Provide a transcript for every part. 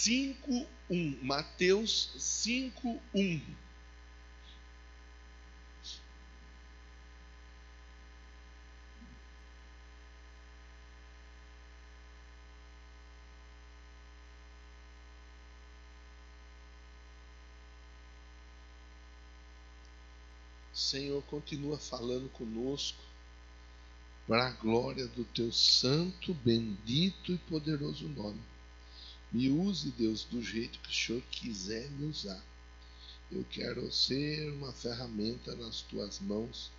5:1. Mateus 5:1. Senhor, continua falando conosco, para a glória do teu santo, bendito e poderoso nome. Me use, Deus, do jeito que o Senhor quiser me usar. Eu quero ser uma ferramenta nas tuas mãos,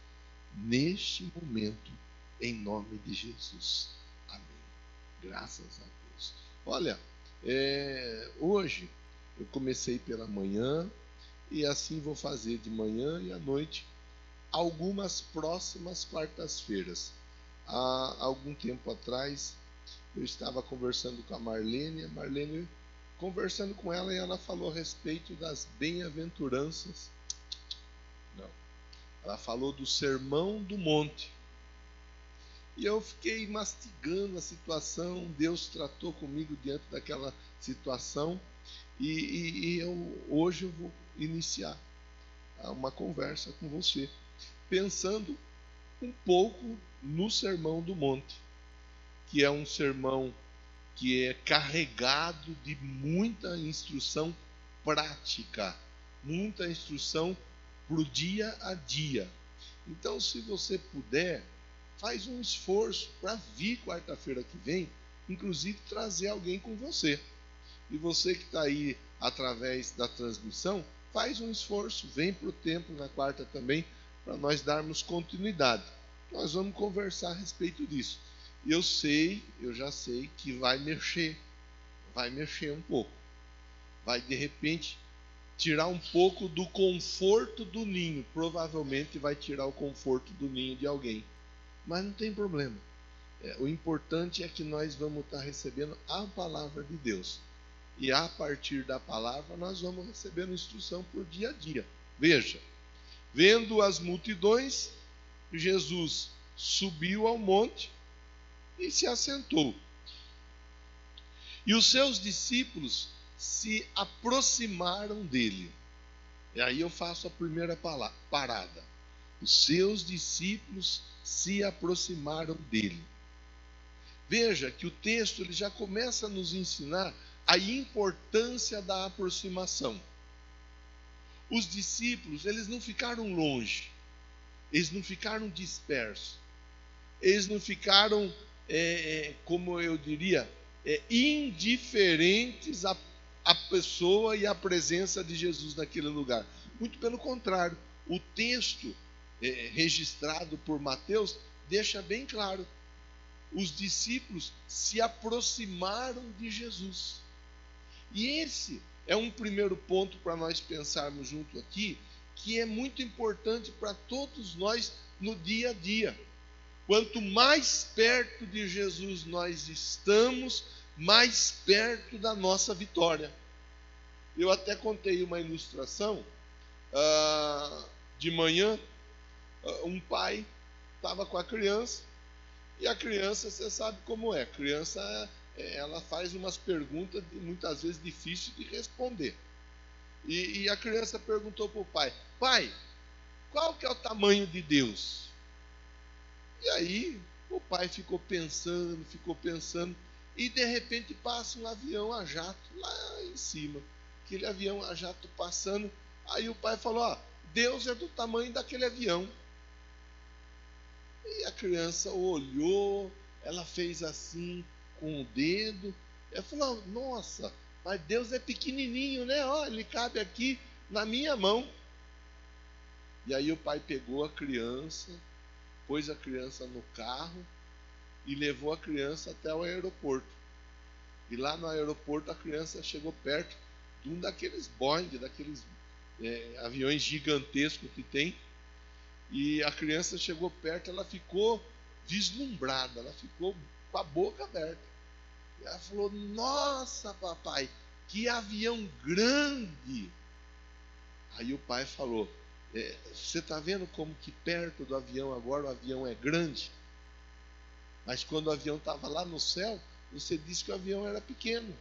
neste momento, em nome de Jesus. Amém. Graças a Deus. Olha, hoje eu comecei pela manhã, e assim vou fazer de manhã e à noite, algumas próximas quartas-feiras. Há algum tempo atrás, eu estava conversando com a Marlene, conversando com ela, e ela falou a respeito das bem-aventuranças. Não. Ela falou do Sermão do Monte. E eu fiquei mastigando a situação, Deus tratou comigo diante daquela situação, e hoje eu vou iniciar uma conversa com você, pensando um pouco no Sermão do Monte, que é um sermão que é carregado de muita instrução prática, muita instrução para o dia a dia. Então, se você puder, faz um esforço para vir quarta-feira que vem, inclusive trazer alguém com você. E você que está aí através da transmissão, faz um esforço, vem para o templo na quarta também, para nós darmos continuidade. Nós vamos conversar a respeito disso. E eu já sei que vai mexer um pouco. Vai, de repente, tirar um pouco do conforto do ninho. Provavelmente vai tirar o conforto do ninho de alguém. Mas não tem problema. O importante é que nós vamos estar recebendo a palavra de Deus. E a partir da palavra nós vamos recebendo instrução por dia a dia. Veja, vendo as multidões, Jesus subiu ao monte e se assentou. E os seus discípulos se aproximaram dele. E aí eu faço a primeira parada. Os seus discípulos se aproximaram dele. Veja que o texto ele já começa a nos ensinar a importância da aproximação. Os discípulos, eles não ficaram longe, eles não ficaram dispersos, eles não ficaram, como eu diria, indiferentes à pessoa e à presença de Jesus naquele lugar. Muito pelo contrário, o texto registrado por Mateus deixa bem claro. Os discípulos se aproximaram de Jesus. E esse é um primeiro ponto para nós pensarmos junto aqui, que é muito importante para todos nós no dia a dia. Quanto mais perto de Jesus nós estamos, mais perto da nossa vitória. Eu até contei uma ilustração. De manhã, um pai estava com a criança, e a criança, você sabe como é, a criança ela faz umas perguntas muitas vezes difíceis de responder. E a criança perguntou para o pai: pai, qual que é o tamanho de Deus? E aí o pai ficou pensando, e de repente passa um avião a jato lá em cima. Aquele avião a jato passando, aí o pai falou: Deus é do tamanho daquele avião. E a criança olhou, ela fez assim com o dedo, ela falou: nossa, mas Deus é pequenininho, né? Ele cabe aqui na minha mão. E aí o pai pegou a criança, pôs a criança no carro e levou a criança até o aeroporto. E lá no aeroporto a criança chegou perto de um daqueles Boeing, daqueles aviões gigantescos que tem. E a criança chegou perto, ela ficou vislumbrada, ela ficou com a boca aberta. E ela falou: nossa, papai, que avião grande! Aí o pai falou: você está vendo como que perto do avião agora o avião é grande? Mas quando o avião estava lá no céu, você disse que o avião era pequeno.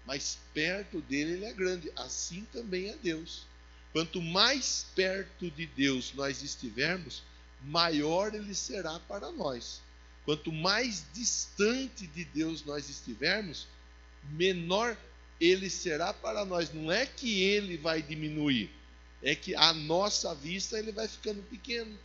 mas perto dele ele é grande. Assim também é Deus. Quanto mais perto de Deus nós estivermos, maior ele será para nós. Quanto mais distante de Deus nós estivermos, menor ele será para nós. Não é que ele vai diminuir, é que a nossa vista ele vai ficando pequeno.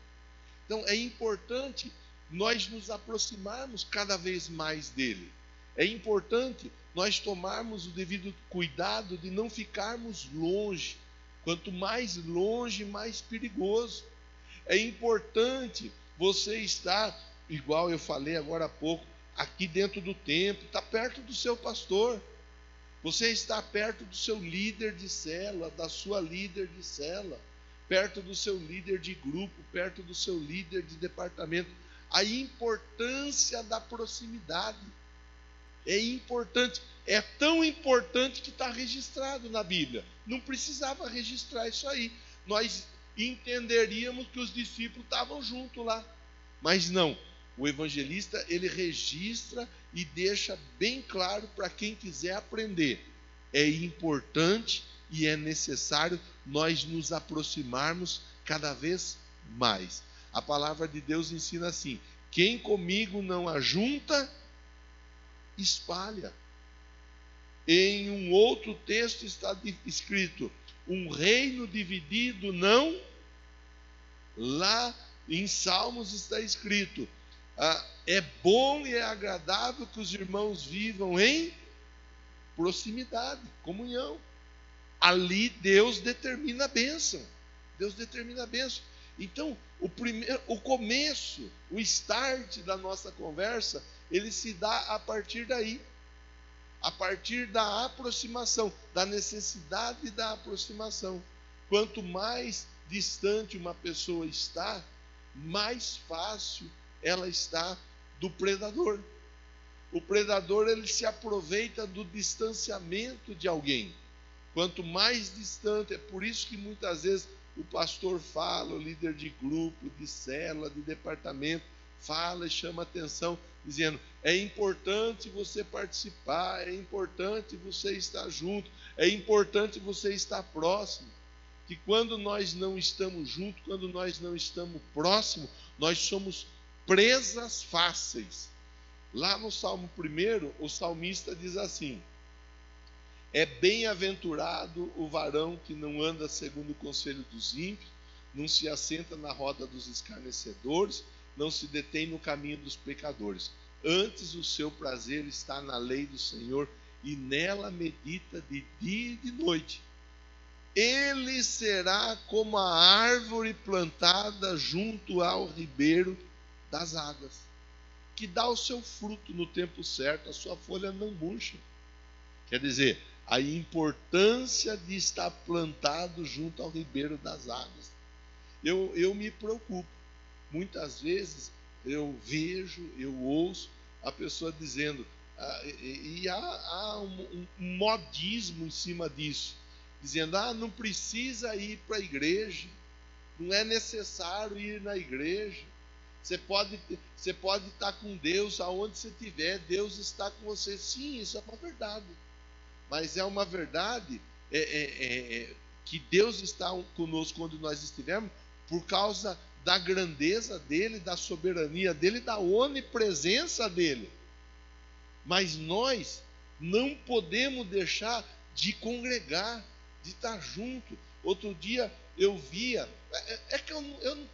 Então é importante nós nos aproximarmos cada vez mais dele. É importante nós tomarmos o devido cuidado de não ficarmos longe. Quanto mais longe, mais perigoso. É importante você estar, igual eu falei agora há pouco, aqui dentro do templo, está perto do seu pastor. Você está perto do seu líder de célula, da sua líder de célula, perto do seu líder de grupo, perto do seu líder de departamento. A importância da proximidade é importante, é tão importante que está registrado na Bíblia. Não precisava registrar isso aí. Nós entenderíamos que os discípulos estavam juntos lá. Mas não, o evangelista ele registra e deixa bem claro para quem quiser aprender. É importante e é necessário nós nos aproximarmos cada vez mais. A palavra de Deus ensina assim: quem comigo não ajunta, espalha. Em um outro texto está escrito: um reino dividido não. Lá em Salmos está escrito: é bom e é agradável que os irmãos vivam em proximidade, comunhão. Ali Deus determina a bênção. Deus determina a bênção. Então, o começo, o start da nossa conversa, ele se dá a partir daí. A partir da aproximação, da necessidade da aproximação. Quanto mais distante uma pessoa está, mais fácil ela está do predador. O predador ele se aproveita do distanciamento de alguém. Quanto mais distante, é por isso que muitas vezes o pastor fala, o líder de grupo, de célula, de departamento, fala e chama atenção, dizendo: é importante você participar, é importante você estar junto, é importante você estar próximo. Que quando nós não estamos juntos, quando nós não estamos próximos, nós somos presas fáceis. Lá no Salmo 1, o salmista diz assim: é bem-aventurado o varão que não anda segundo o conselho dos ímpios, não se assenta na roda dos escarnecedores, não se detém no caminho dos pecadores. Antes o seu prazer está na lei do Senhor, e nela medita de dia e de noite. Ele será como a árvore plantada junto ao ribeiro das águas, que dá o seu fruto no tempo certo, a sua folha não murcha. Quer dizer, a importância de estar plantado junto ao ribeiro das águas. Eu me preocupo. Muitas vezes eu vejo, eu ouço a pessoa dizendo, e há um modismo em cima disso, dizendo: não precisa ir para a igreja, não é necessário ir na igreja, você pode estar com Deus aonde você estiver, Deus está com você. Sim, isso é uma verdade, mas é uma verdade que Deus está conosco onde nós estivermos, por causa da grandeza dele, da soberania dele, da onipresença dele. Mas nós não podemos deixar de congregar, de estar junto. Outro dia eu via, que eu não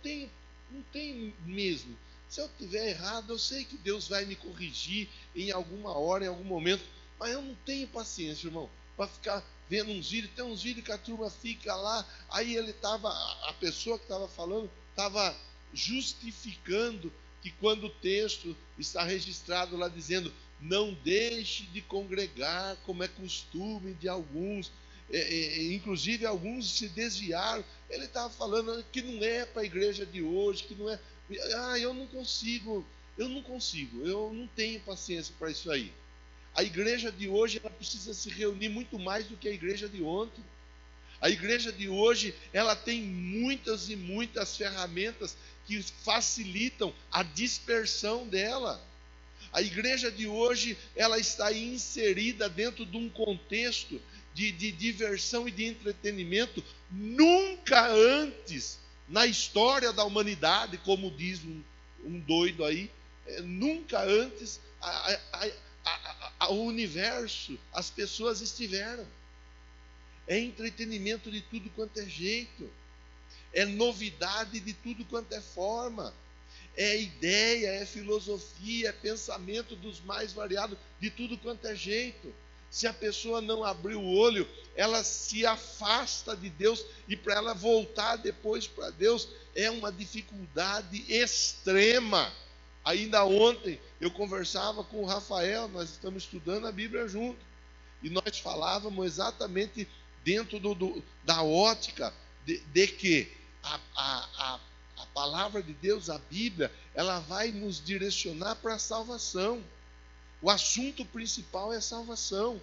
tenho mesmo. Se eu estiver errado, eu sei que Deus vai me corrigir em alguma hora, em algum momento, mas eu não tenho paciência, irmão, para ficar vendo uns vídeos. Tem uns vídeos que a turma fica lá, aí a pessoa que estava falando estava justificando que quando o texto está registrado lá dizendo: não deixe de congregar, como é costume de alguns, inclusive alguns se desviaram. Ele estava falando que não é para a igreja de hoje, que não é. Eu não consigo, eu não tenho paciência para isso aí. A igreja de hoje ela precisa se reunir muito mais do que a igreja de ontem. A igreja de hoje ela tem muitas e muitas ferramentas que facilitam a dispersão dela. A igreja de hoje, ela está inserida dentro de um contexto de diversão e de entretenimento nunca antes na história da humanidade, como diz um doido aí, nunca antes o universo, as pessoas estiveram. É entretenimento de tudo quanto é jeito, é novidade de tudo quanto é forma, é ideia, é filosofia, é pensamento dos mais variados, de tudo quanto é jeito. Se a pessoa não abrir o olho, ela se afasta de Deus, e para ela voltar depois para Deus é uma dificuldade extrema. Ainda ontem eu conversava com o Rafael, nós estamos estudando a Bíblia junto, e nós falávamos exatamente dentro da ótica de que a palavra de Deus, a Bíblia, ela vai nos direcionar para a salvação. O assunto principal é a salvação.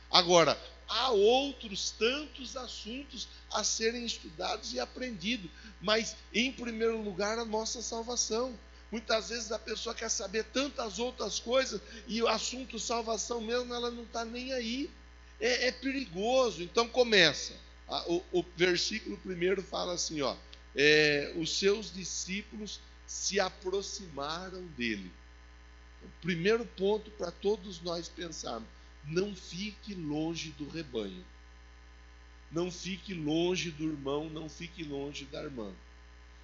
Agora, há outros tantos assuntos a serem estudados e aprendidos, mas em primeiro lugar a nossa salvação. Muitas vezes a pessoa quer saber tantas outras coisas e o assunto salvação mesmo, ela não está nem aí. É perigoso. Então começa. O versículo primeiro fala assim, ó, os seus discípulos se aproximaram dele. O primeiro ponto para todos nós pensarmos: não fique longe do rebanho, não fique longe do irmão, não fique longe da irmã.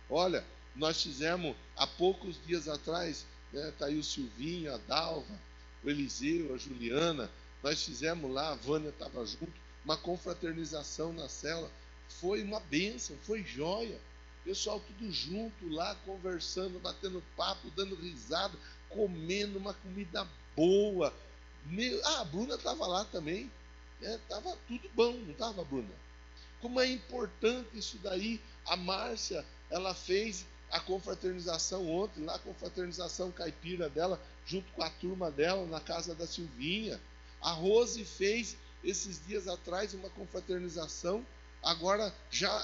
Olha, nós fizemos há poucos dias atrás, está aí o Silvinho, a Dalva, o Eliseu, a Juliana, nós fizemos lá, a Vânia estava junto, uma confraternização na cela. Foi uma bênção, foi joia. Pessoal tudo junto lá, conversando, batendo papo, dando risada, comendo uma comida boa. A Bruna estava lá também. Estava tudo bom, não estava, Bruna? Como é importante isso daí. A Márcia, ela fez a confraternização ontem, lá a confraternização caipira dela, junto com a turma dela, na casa da Silvinha. A Rose fez, esses dias atrás, uma confraternização. Agora,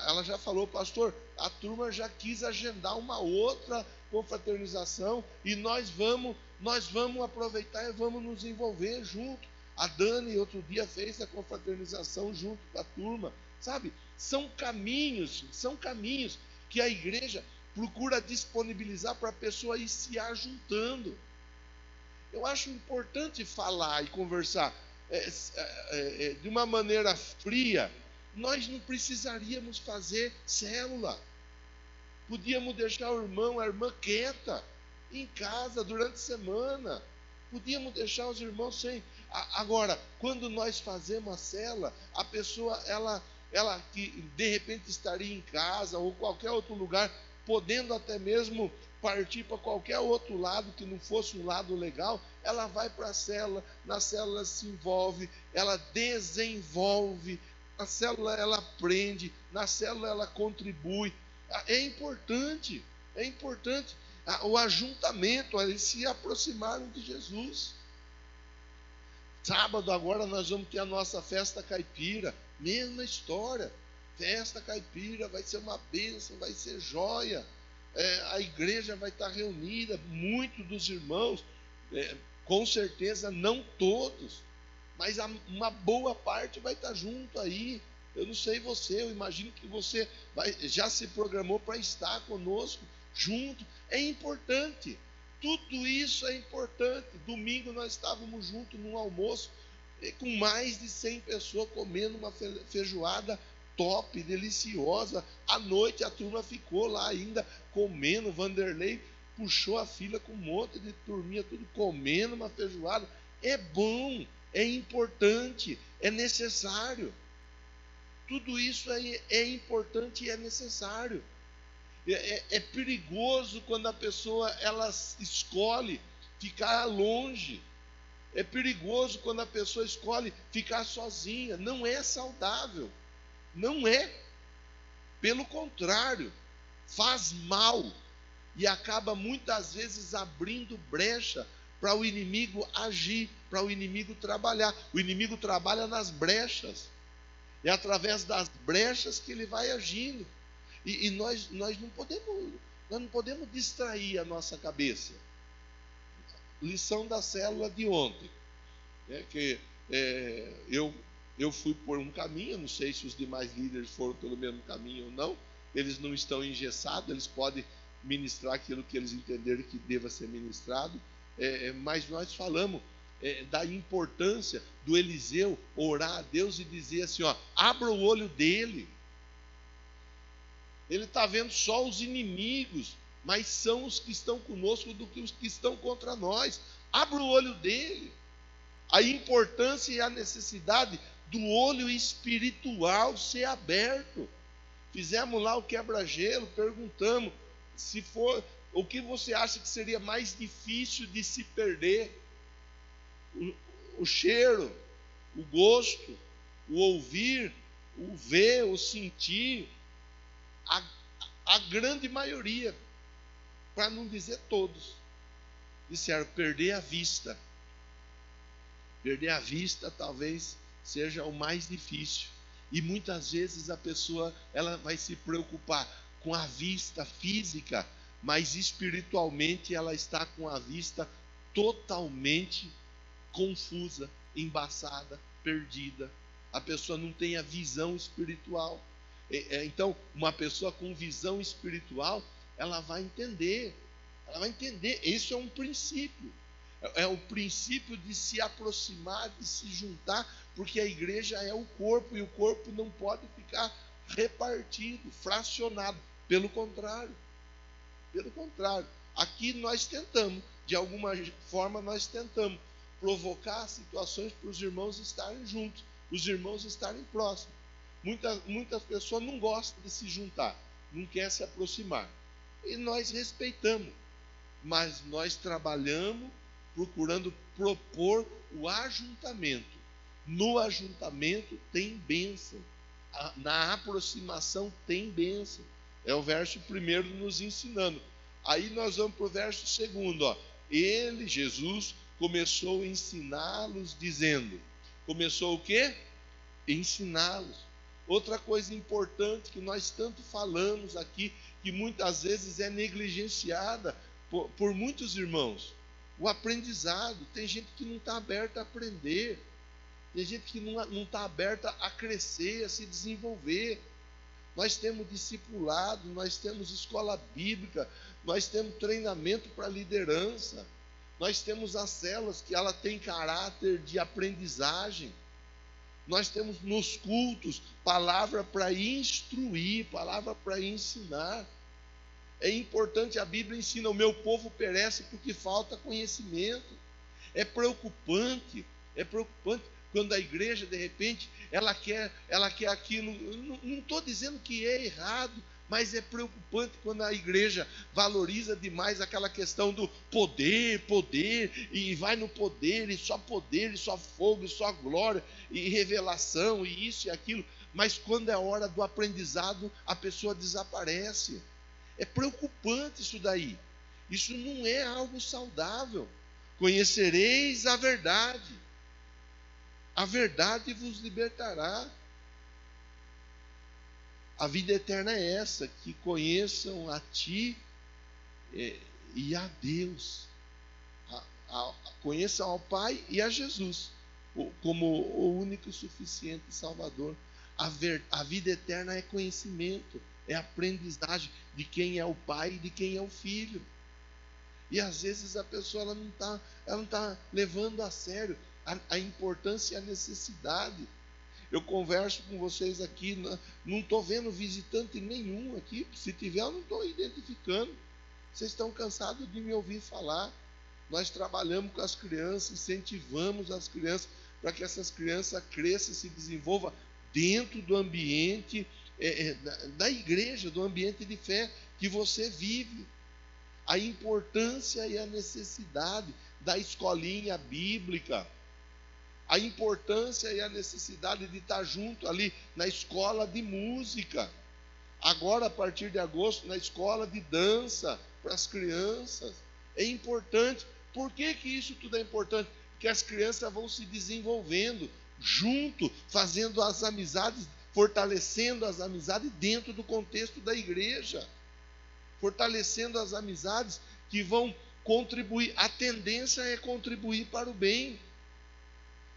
ela já falou: pastor, a turma já quis agendar uma outra confraternização e nós vamos aproveitar e vamos nos envolver junto. A Dani, outro dia, fez a confraternização junto com a turma. Sabe, são caminhos que a igreja procura disponibilizar para a pessoa ir se ajuntando. Eu acho importante falar e conversar de uma maneira fria. Nós não precisaríamos fazer célula. Podíamos deixar o irmão, a irmã quieta em casa durante a semana. Podíamos deixar os irmãos sem. Agora, quando nós fazemos a célula, a pessoa, ela que de repente estaria em casa ou qualquer outro lugar, podendo até mesmo partir para qualquer outro lado que não fosse um lado legal, ela vai para a célula, na célula ela se envolve, ela desenvolve, na célula ela aprende, na célula ela contribui. É importante. O ajuntamento, eles se aproximaram de Jesus. Sábado agora nós vamos ter a nossa festa caipira, mesma história. Festa caipira vai ser uma bênção, vai ser joia. A igreja vai estar reunida, muitos dos irmãos, com certeza não todos, mas uma boa parte vai estar junto aí. Eu não sei você, eu imagino que você já se programou para estar conosco junto. É importante, tudo isso é importante. Domingo nós estávamos juntos num almoço com mais de 100 pessoas comendo uma feijoada top, deliciosa. À noite a turma ficou lá ainda comendo. Vanderlei puxou a fila com um monte de turminha, tudo comendo uma feijoada. É bom, é importante, é necessário. Tudo isso é importante e é necessário. É perigoso quando a pessoa ela escolhe ficar longe. É perigoso quando a pessoa escolhe ficar sozinha. Não é saudável. Não é. Pelo contrário, faz mal e acaba muitas vezes abrindo brecha para o inimigo agir, para o inimigo trabalhar. O inimigo trabalha nas brechas. É através das brechas que ele vai agindo. E nós não podemos distrair a nossa cabeça. lição da célula de ontem. Que eu fui por um caminho, não sei se os demais líderes foram pelo mesmo caminho ou não. Eles não estão engessados, eles podem ministrar aquilo que eles entenderem que deva ser ministrado. Mas nós falamos da importância do Eliseu orar a Deus e dizer assim, abra o olho dele. Ele está vendo só os inimigos, mas são os que estão conosco do que os que estão contra nós. Abra o olho dele. A importância e a necessidade do olho espiritual ser aberto. Fizemos lá o quebra-gelo, perguntamos se for o que você acha que seria mais difícil de se perder. O cheiro, o gosto, o ouvir, o ver, o sentir. A grande maioria, para não dizer todos, disseram perder a vista. Perder a vista talvez seja o mais difícil. E muitas vezes a pessoa ela vai se preocupar com a vista física, mas espiritualmente ela está com a vista totalmente confusa, embaçada, perdida. A pessoa não tem a visão espiritual. Então, uma pessoa com visão espiritual, ela vai entender. Isso é um princípio. É o princípio de se aproximar, de se juntar, porque a igreja é o corpo, e o corpo não pode ficar repartido, fracionado. Pelo contrário. Aqui nós tentamos, de alguma forma nós tentamos provocar situações para os irmãos estarem juntos, os irmãos estarem próximos. Muitas pessoas não gostam de se juntar, não querem se aproximar. E nós respeitamos, mas nós trabalhamos procurando propor o ajuntamento. No ajuntamento tem bênção. Na aproximação tem bênção. É o verso 1 nos ensinando. Aí nós vamos para o verso 2. Ele, Jesus, começou a ensiná-los dizendo. Começou o quê? Ensiná-los. Outra coisa importante que nós tanto falamos aqui, que muitas vezes é negligenciada por muitos irmãos. O aprendizado. Tem gente que não está aberta a aprender. Tem gente que não está aberta a crescer, a se desenvolver. Nós temos discipulado, nós temos escola bíblica, nós temos treinamento para liderança. Nós temos as células que ela tem caráter de aprendizagem. Nós temos nos cultos palavra para instruir, palavra para ensinar. É importante, a Bíblia ensina, o meu povo perece porque falta conhecimento. É preocupante quando a igreja, de repente, ela quer aquilo. Não estou dizendo que é errado, mas é preocupante quando a igreja valoriza demais aquela questão do poder, e vai no poder, e só fogo, e só glória, e revelação, e isso e aquilo. Mas quando é hora do aprendizado, a pessoa desaparece. É preocupante isso daí. Isso não é algo saudável. Conhecereis a verdade vos libertará. A vida eterna é essa, que conheçam a Ti e a Deus. Conheçam ao Pai e a Jesus, como o único e suficiente Salvador. A vida eterna é conhecimento, é aprendizagem de quem é o Pai e de quem é o Filho. E às vezes a pessoa ela não está levando a sério a importância e a necessidade. Eu converso com vocês aqui, não estou vendo visitante nenhum aqui. Se tiver, eu não estou identificando. Vocês estão cansados de me ouvir falar. Nós trabalhamos com as crianças, incentivamos as crianças para que essas crianças cresçam e se desenvolvam dentro do ambiente da igreja, do ambiente de fé que você vive. A importância e a necessidade da escolinha bíblica. A importância e a necessidade de estar junto ali na escola de música. Agora, a partir de agosto, na escola de dança para as crianças. É importante. Por que isso tudo é importante? Porque as crianças vão se desenvolvendo junto, fazendo as amizades, fortalecendo as amizades dentro do contexto da igreja. Fortalecendo as amizades que vão contribuir. A tendência é contribuir para o bem.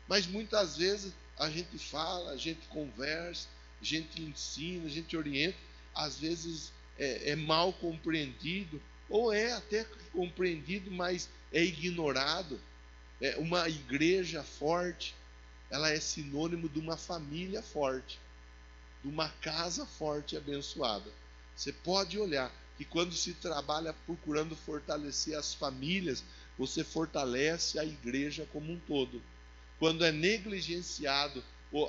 Mas muitas vezes a gente fala, a gente conversa, a gente ensina, a gente orienta, às vezes é mal compreendido, ou é até compreendido, mas é ignorado. Uma igreja forte, ela é sinônimo de uma família forte, de uma casa forte e abençoada. Você pode olhar que quando se trabalha procurando fortalecer as famílias, você fortalece a igreja como um todo. Quando é negligenciado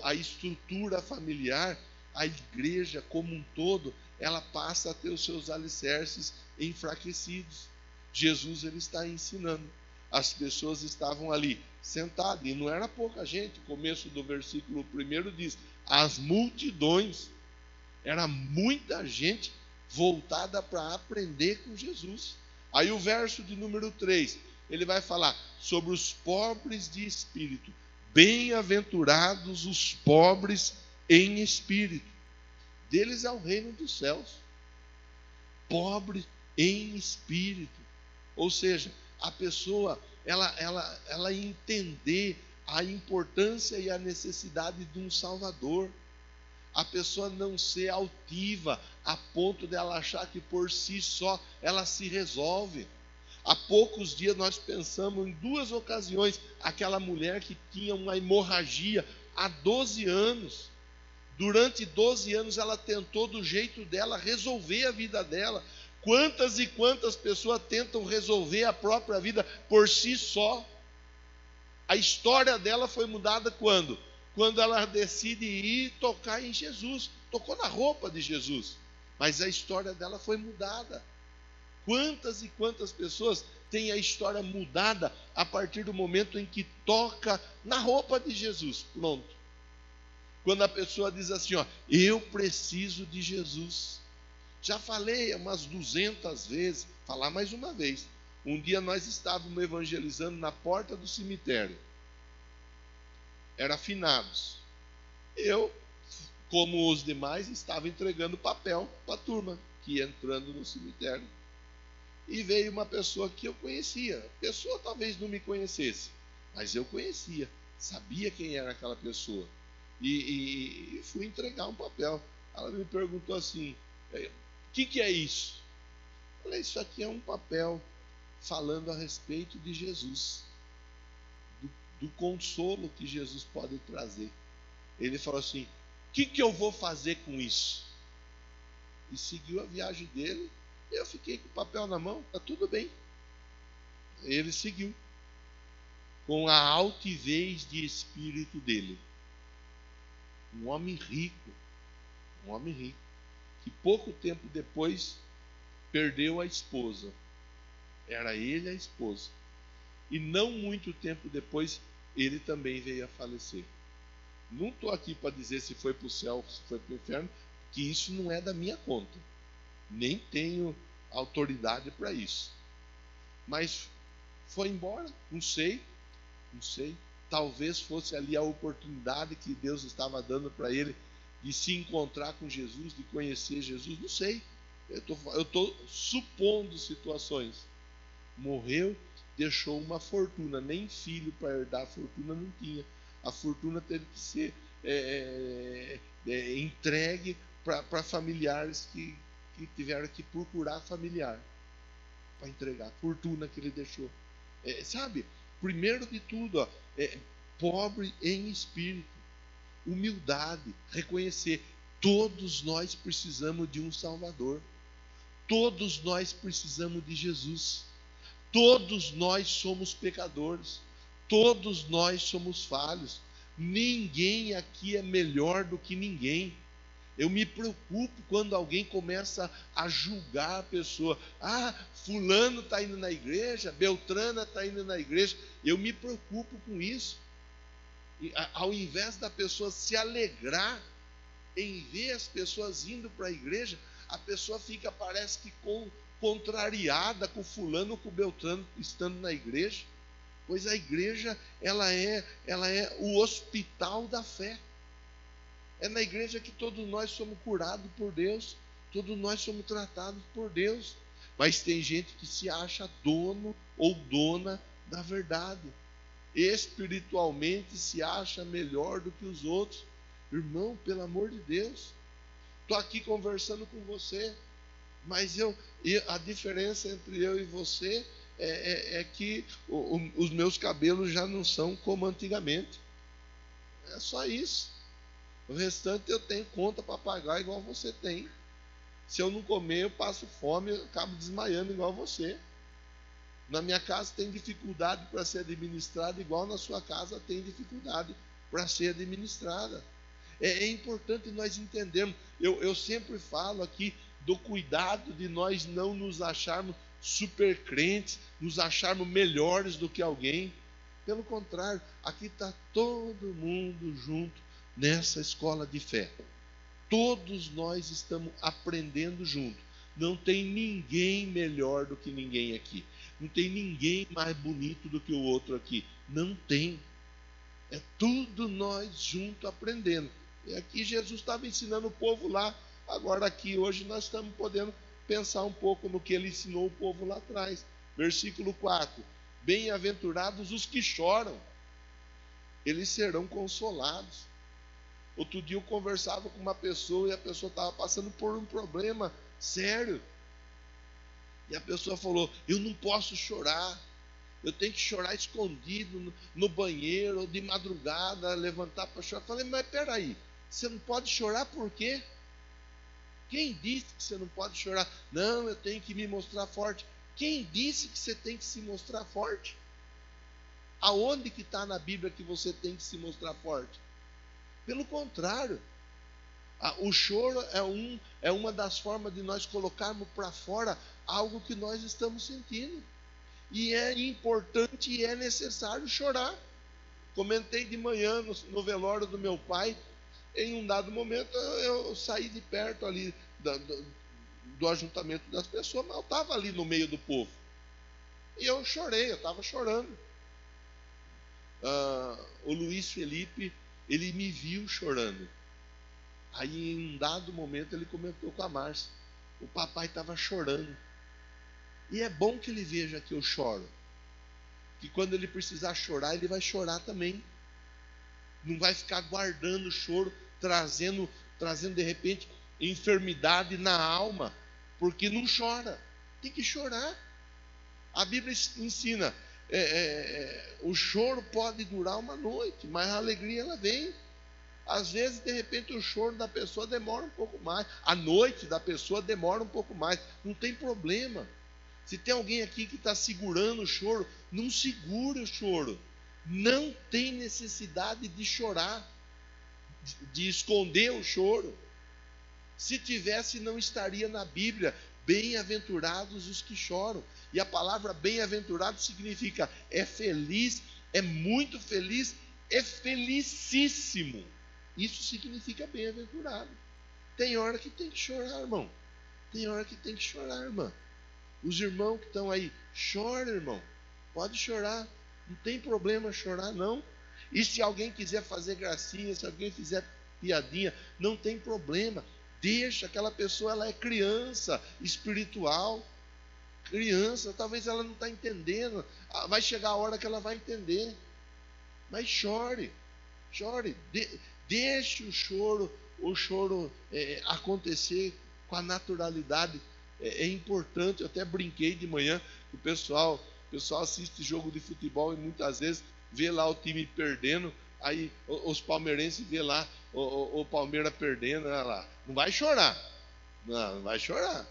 a estrutura familiar, a igreja como um todo, ela passa a ter os seus alicerces enfraquecidos. Jesus, ele está ensinando. As pessoas estavam ali sentadas, e não era pouca gente. O começo do versículo 1 diz: as multidões. Era muita gente voltada para aprender com Jesus. Aí o verso de número 3, ele vai falar sobre os pobres de espírito. Bem-aventurados os pobres em espírito, deles é o reino dos céus. Pobre em espírito, ou seja, a pessoa ela entender a importância e a necessidade de um Salvador. A pessoa não ser altiva a ponto de ela achar que por si só ela se resolve. Há poucos dias nós pensamos em 2 ocasiões, aquela mulher que tinha uma hemorragia há 12 anos. Durante 12 anos ela tentou do jeito dela resolver a vida dela. Quantas e quantas pessoas tentam resolver a própria vida por si só? A história dela foi mudada quando? Quando ela decide ir tocar em Jesus. Tocou na roupa de Jesus, mas a história dela foi mudada. Quantas e quantas pessoas têm a história mudada a partir do momento em que toca na roupa de Jesus? Pronto. Quando a pessoa diz assim, eu preciso de Jesus. Já falei umas 200 vezes, falar mais uma vez. Um dia nós estávamos evangelizando na porta do cemitério. Era finados. Eu, como os demais, estava entregando papel para a turma que ia entrando no cemitério. E veio uma pessoa que eu conhecia. A pessoa talvez não me conhecesse, mas eu conhecia, sabia quem era aquela pessoa. E fui entregar um papel. Ela me perguntou assim, o que é isso? Eu falei, isso aqui é um papel falando a respeito de Jesus, do consolo que Jesus pode trazer. Ele falou assim, o que eu vou fazer com isso? E seguiu a viagem dele. Eu fiquei com o papel na mão, está tudo bem. Ele seguiu, com a altivez de espírito dele. Um homem rico, que pouco tempo depois perdeu a esposa. Era ele a esposa. E não muito tempo depois, ele também veio a falecer. Não estou aqui para dizer se foi para o céu, se foi para o inferno, que isso não é da minha conta. Nem tenho autoridade para isso. Mas foi embora, não sei. Talvez fosse ali a oportunidade que Deus estava dando para ele de se encontrar com Jesus, de conhecer Jesus, não sei. Eu estou supondo situações. Morreu, deixou uma fortuna, nem filho para herdar a fortuna não tinha. A fortuna teve que ser entregue para familiares que tiveram que procurar familiar para entregar a fortuna que ele deixou. Sabe, primeiro de tudo, pobre em espírito, humildade, reconhecer, todos nós precisamos de um Salvador, todos nós precisamos de Jesus, todos nós somos pecadores, todos nós somos falhos, ninguém aqui é melhor do que ninguém. Eu me preocupo quando alguém começa a julgar a pessoa. Fulano está indo na igreja, Beltrana está indo na igreja. Eu me preocupo com isso. E, ao invés da pessoa se alegrar em ver as pessoas indo para a igreja, a pessoa fica, parece que contrariada com fulano ou com Beltrano estando na igreja. Pois a igreja, ela é o hospital da fé. É na igreja que todos nós somos curados por Deus, todos nós somos tratados por Deus. Mas tem gente que se acha dono ou dona da verdade. Espiritualmente se acha melhor do que os outros. Irmão, pelo amor de Deus, estou aqui conversando com você, mas a diferença entre eu e você é que os meus cabelos já não são como antigamente. É só isso. O restante eu tenho conta para pagar igual você tem. Se eu não comer, eu passo fome, eu acabo desmaiando igual você. Na minha casa tem dificuldade para ser administrada, igual na sua casa tem dificuldade para ser administrada. É importante nós entendermos. Eu sempre falo aqui do cuidado de nós não nos acharmos super crentes, nos acharmos melhores do que alguém. Pelo contrário, aqui está todo mundo junto nessa escola de fé. Todos nós estamos aprendendo junto. Não tem ninguém melhor do que ninguém aqui. Não tem ninguém mais bonito do que o outro aqui. Não tem. É tudo nós juntos aprendendo. E aqui Jesus estava ensinando o povo lá. Agora aqui hoje nós estamos podendo pensar um pouco no que ele ensinou o povo lá atrás. Versículo 4. Bem-aventurados os que choram, eles serão consolados. Outro dia eu conversava com uma pessoa e a pessoa estava passando por um problema sério. E a pessoa falou: eu não posso chorar, eu tenho que chorar escondido no banheiro, ou de madrugada, levantar para chorar. Eu falei: mas peraí, você não pode chorar por quê? Quem disse que você não pode chorar? Não, eu tenho que me mostrar forte. Quem disse que você tem que se mostrar forte? Aonde que está na Bíblia que você tem que se mostrar forte? Pelo contrário, o choro é uma das formas de nós colocarmos para fora algo que nós estamos sentindo. E é importante e é necessário chorar. Comentei de manhã no velório do meu pai. Em um dado momento eu saí de perto ali do ajuntamento das pessoas, mas eu estava ali no meio do povo. E eu chorei, eu estava chorando. O Luiz Felipe, ele me viu chorando. Aí em um dado momento ele comentou com a Márcia: o papai estava chorando. E é bom que ele veja que eu choro. Que quando ele precisar chorar, ele vai chorar também. Não vai ficar guardando o choro, trazendo de repente enfermidade na alma, porque não chora. Tem que chorar. A Bíblia ensina, o choro pode durar uma noite, mas a alegria ela vem. Às vezes, de repente, o choro da pessoa demora um pouco mais, a noite da pessoa demora um pouco mais. Não tem problema. Se tem alguém aqui que está segurando o choro, não segure o choro. Não tem necessidade de chorar, de esconder o choro. Se tivesse, não estaria na Bíblia. Bem-aventurados os que choram. E a palavra bem-aventurado significa é feliz, é muito feliz, é felicíssimo. Isso significa bem-aventurado. Tem hora que tem que chorar, irmão. Tem hora que tem que chorar, irmã. Os irmãos que estão aí, chora, irmão. Pode chorar. Não tem problema chorar, não. E se alguém quiser fazer gracinha, se alguém fizer piadinha, não tem problema. Deixa, aquela pessoa, ela é criança espiritual. Criança, talvez ela não está entendendo. Vai chegar a hora que ela vai entender. Mas chore. Chore. Deixe o choro acontecer com a naturalidade. É importante. Eu até brinquei de manhã que o pessoal assiste jogo de futebol e muitas vezes vê lá o time perdendo. Aí os palmeirenses vê lá o Palmeiras perdendo. Lá. Não vai chorar. Não vai chorar.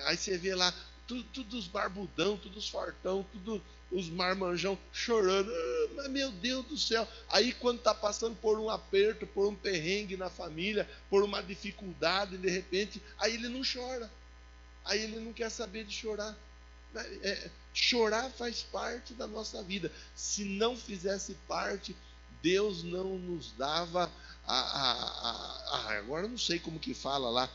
Aí você vê lá tudo os barbudão, tudo os fortão, tudo os marmanjão chorando. Mas meu Deus do céu. Aí quando está passando por um aperto, por um perrengue na família, por uma dificuldade, de repente, aí ele não chora. Aí ele não quer saber de chorar. Chorar faz parte da nossa vida. Se não fizesse parte, Deus não nos dava agora eu não sei como que fala lá,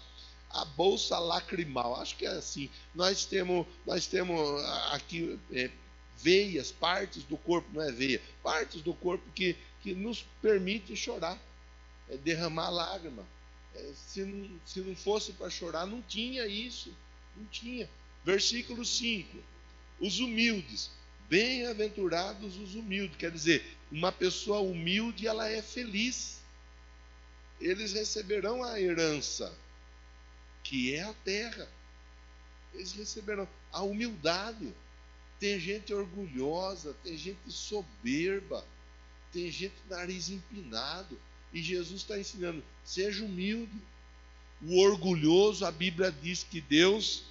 a bolsa lacrimal. Acho que é assim. Nós temos aqui veias, partes do corpo, não é veia, partes do corpo que nos permite chorar, derramar lágrima. Se não fosse para chorar, não tinha isso. Não tinha. Versículo 5. Os humildes. Bem-aventurados os humildes. Quer dizer, uma pessoa humilde, ela é feliz. Eles receberão a herança, que é a terra. Eles receberão a humildade. Tem gente orgulhosa, tem gente soberba, tem gente nariz empinado. E Jesus está ensinando, seja humilde. O orgulhoso, a Bíblia diz que Deus,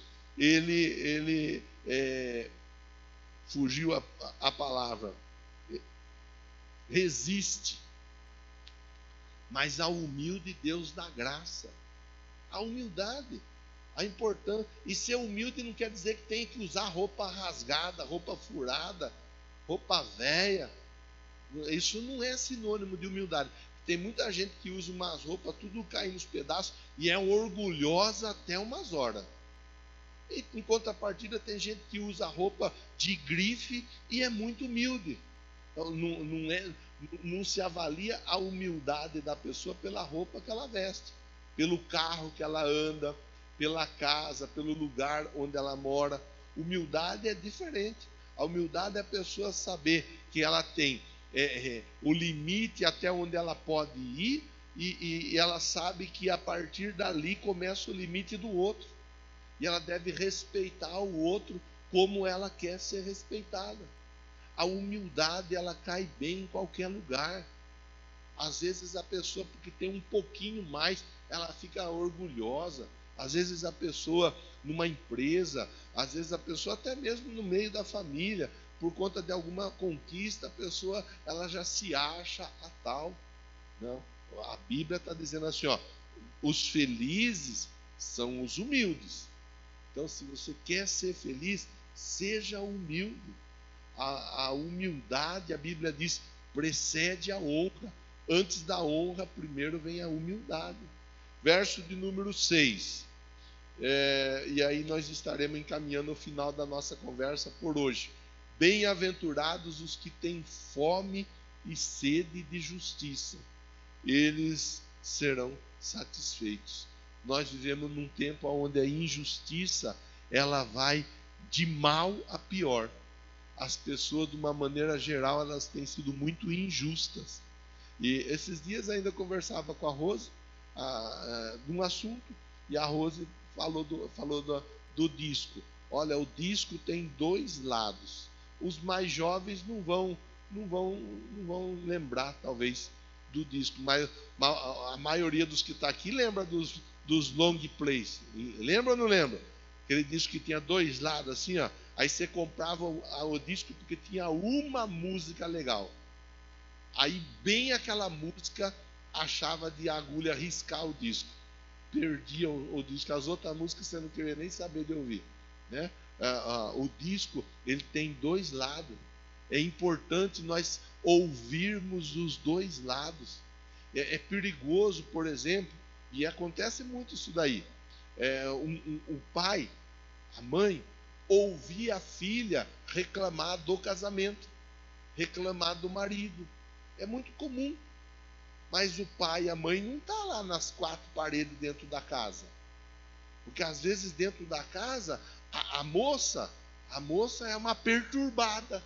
fugiu a palavra, resiste. Mas ao humilde Deus dá graça. A humildade, a importância. E ser humilde não quer dizer que tem que usar roupa rasgada, roupa furada, roupa velha. Isso não é sinônimo de humildade. Tem muita gente que usa umas roupas tudo caindo nos pedaços e é orgulhosa até umas horas. E em contrapartida tem gente que usa roupa de grife e é muito humilde. Então, não se avalia a humildade da pessoa pela roupa que ela veste, pelo carro que ela anda, pela casa, pelo lugar onde ela mora. Humildade é diferente. A humildade é a pessoa saber que ela tem o limite até onde ela pode ir e ela sabe que a partir dali começa o limite do outro. E ela deve respeitar o outro como ela quer ser respeitada. A humildade, ela cai bem em qualquer lugar. Às vezes a pessoa, porque tem um pouquinho mais, ela fica orgulhosa. Às vezes a pessoa numa empresa, às vezes a pessoa até mesmo no meio da família, por conta de alguma conquista, a pessoa ela já se acha a tal. Não, a Bíblia está dizendo assim, ó, os felizes são os humildes. Então, se você quer ser feliz, seja humilde. A humildade, a Bíblia diz, precede a honra. Antes da honra, primeiro vem a humildade. Verso de número 6. E aí nós estaremos encaminhando o final da nossa conversa por hoje. Bem-aventurados os que têm fome e sede de justiça, eles serão satisfeitos. Nós vivemos num tempo onde a injustiça ela vai de mal a pior. As pessoas, de uma maneira geral, elas têm sido muito injustas. E esses dias ainda conversava com a Rose de um assunto, e a Rose falou do disco. Olha, o disco tem dois lados. Os mais jovens não vão lembrar, talvez, do disco, mas a maioria dos que está aqui lembra dos long plays. Lembra ou não lembra? Aquele disco que tinha dois lados assim, ó. Aí você comprava o disco porque tinha uma música legal. Aí bem aquela música achava de agulha riscar o disco. Perdia o disco. As outras músicas você não queria nem saber de ouvir, né? O disco ele tem dois lados. É importante nós ouvirmos os dois lados. É perigoso, por exemplo, e acontece muito isso daí. O pai, a mãe, ouvir a filha reclamar do casamento, reclamar do marido. É muito comum. Mas o pai e a mãe não estão lá nas quatro paredes dentro da casa. Porque às vezes dentro da casa, a moça é uma perturbada.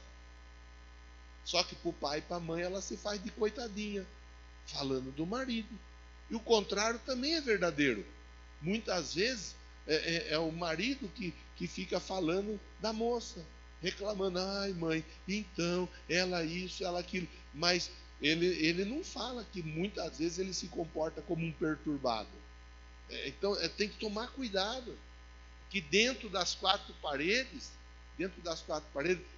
Só que para o pai e para a mãe ela se faz de coitadinha, falando do marido. E o contrário também é verdadeiro. Muitas vezes é o marido que fica falando da moça, reclamando, ai mãe, então, ela isso, ela aquilo. Mas ele não fala que muitas vezes ele se comporta como um perturbado. Então tem que tomar cuidado, que dentro das quatro paredes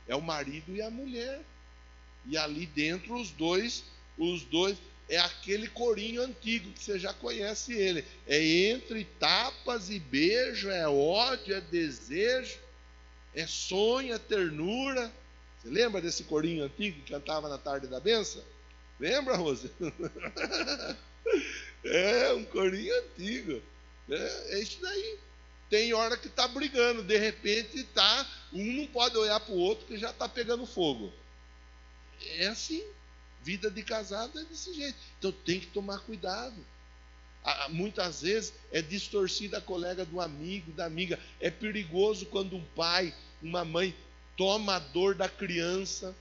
é o marido e a mulher. E ali dentro os dois é aquele corinho antigo que você já conhece ele. É entre tapas e beijo, é ódio, é desejo, é sonho, é ternura. Você lembra desse corinho antigo que cantava na tarde da benção? Lembra, Rose? É um corinho antigo. É isso daí. Tem hora que está brigando, de repente um não pode olhar para o outro que já está pegando fogo. É assim. Vida de casado é desse jeito. Então tem que tomar cuidado. Muitas vezes é distorcida a colega do amigo, da amiga. É perigoso quando um pai, uma mãe toma a dor da criança,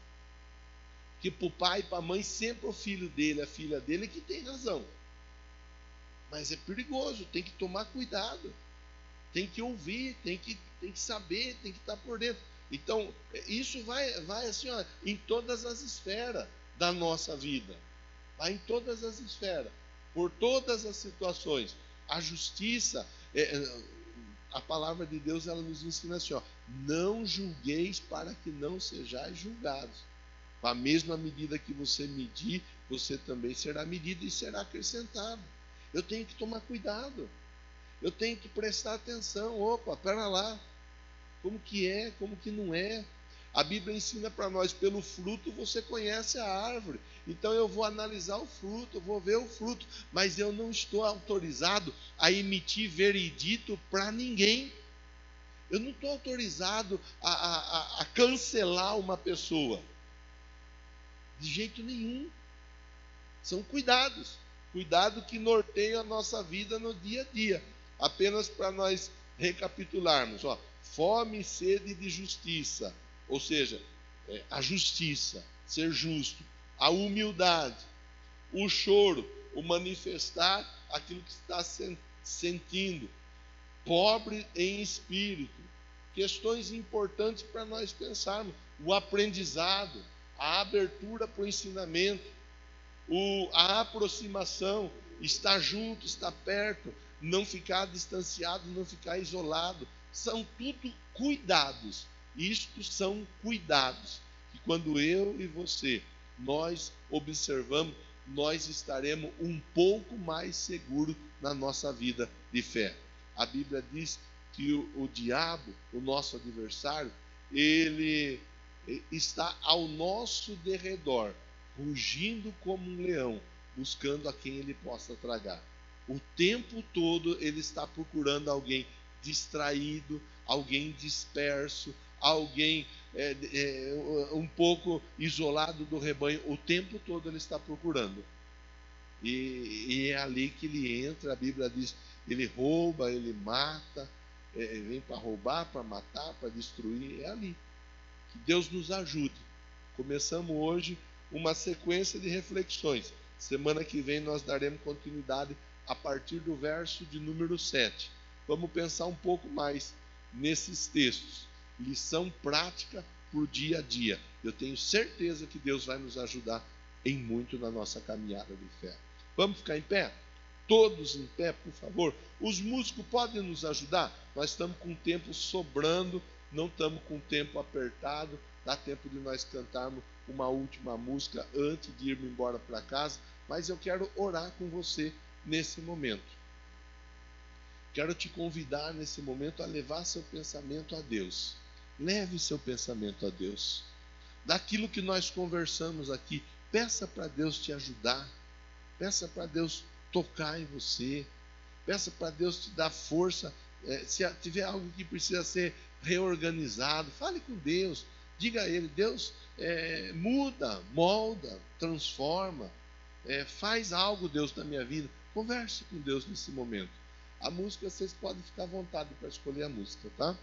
que para o pai e para a mãe sempre o filho dele, a filha dele que tem razão. Mas é perigoso, tem que tomar cuidado, tem que ouvir, tem que saber, tem que estar por dentro. Então, isso vai assim, ó, em todas as esferas da nossa vida. Vai em todas as esferas, por todas as situações. A justiça, a palavra de Deus, ela nos ensina assim, ó, não julgueis para que não sejais julgados. Com a mesma medida que você medir, você também será medido e será acrescentado. Eu tenho que tomar cuidado. Eu tenho que prestar atenção. Opa, pera lá. Como que é, como que não é. A Bíblia ensina para nós, pelo fruto você conhece a árvore. Então eu vou analisar o fruto, eu vou ver o fruto. Mas eu não estou autorizado a emitir veredito para ninguém. Eu não estou autorizado a cancelar uma pessoa. De jeito nenhum. São cuidados. Cuidado que norteiam a nossa vida no dia a dia. Apenas para nós recapitularmos. Ó, fome e sede de justiça. Ou seja, a justiça, ser justo. A humildade. O choro, o manifestar aquilo que está sentindo. Pobre em espírito. Questões importantes para nós pensarmos. O aprendizado, a abertura para o ensinamento. A aproximação, estar junto, estar perto, não ficar distanciado, não ficar isolado, são tudo cuidados. Isto são cuidados que quando eu e você, nós observamos, nós estaremos um pouco mais seguros na nossa vida de fé. A Bíblia diz que o diabo, o nosso adversário, ele está ao nosso derredor, rugindo como um leão, buscando a quem ele possa tragar. O tempo todo ele está procurando alguém distraído, alguém disperso, alguém um pouco isolado do rebanho. O tempo todo ele está procurando. E é ali que ele entra. A Bíblia diz, ele rouba, ele mata, vem para roubar, para matar, para destruir. É ali. Que Deus nos ajude. Começamos hoje uma sequência de reflexões. Semana que vem nós daremos continuidade a partir do verso de número 7. Vamos pensar um pouco mais nesses textos. Lição prática para o dia a dia. Eu tenho certeza que Deus vai nos ajudar em muito na nossa caminhada de fé. Vamos ficar em pé? Todos em pé, por favor. Os músicos podem nos ajudar? Nós estamos com o tempo sobrando, não estamos com o tempo apertado. Dá tempo de nós cantarmos uma última música antes de irmos embora para casa, mas eu quero orar com você nesse momento. Quero te convidar nesse momento a levar seu pensamento a Deus. Leve seu pensamento a Deus. Daquilo que nós conversamos aqui, peça para Deus te ajudar. Peça para Deus tocar em você. Peça para Deus te dar força. Se tiver algo que precisa ser reorganizado, fale com Deus. Diga a Ele, Deus, muda, molda, transforma, faz algo, Deus, na minha vida. Converse com Deus nesse momento. A música, vocês podem ficar à vontade para escolher a música, tá?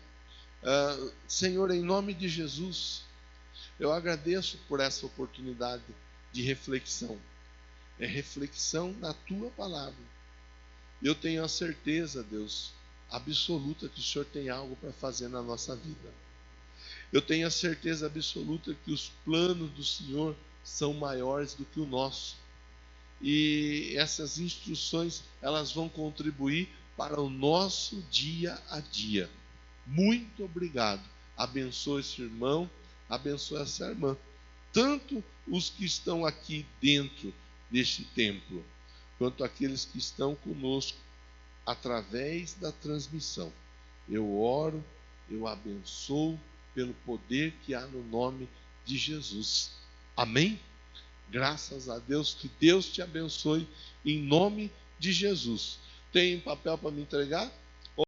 Senhor, em nome de Jesus, eu agradeço por essa oportunidade de reflexão. É reflexão na Tua palavra. Eu tenho a certeza, Deus, absoluta que o Senhor tem algo para fazer na nossa vida. Eu tenho a certeza absoluta que os planos do Senhor são maiores do que o nosso. E essas instruções, elas vão contribuir para o nosso dia a dia. Muito obrigado. Abençoe esse irmão, abençoe essa irmã. Tanto os que estão aqui dentro deste templo, quanto aqueles que estão conosco através da transmissão. Eu oro, eu abençoo pelo poder que há no nome de Jesus. Amém? Graças a Deus, que Deus te abençoe em nome de Jesus. Tem papel para me entregar?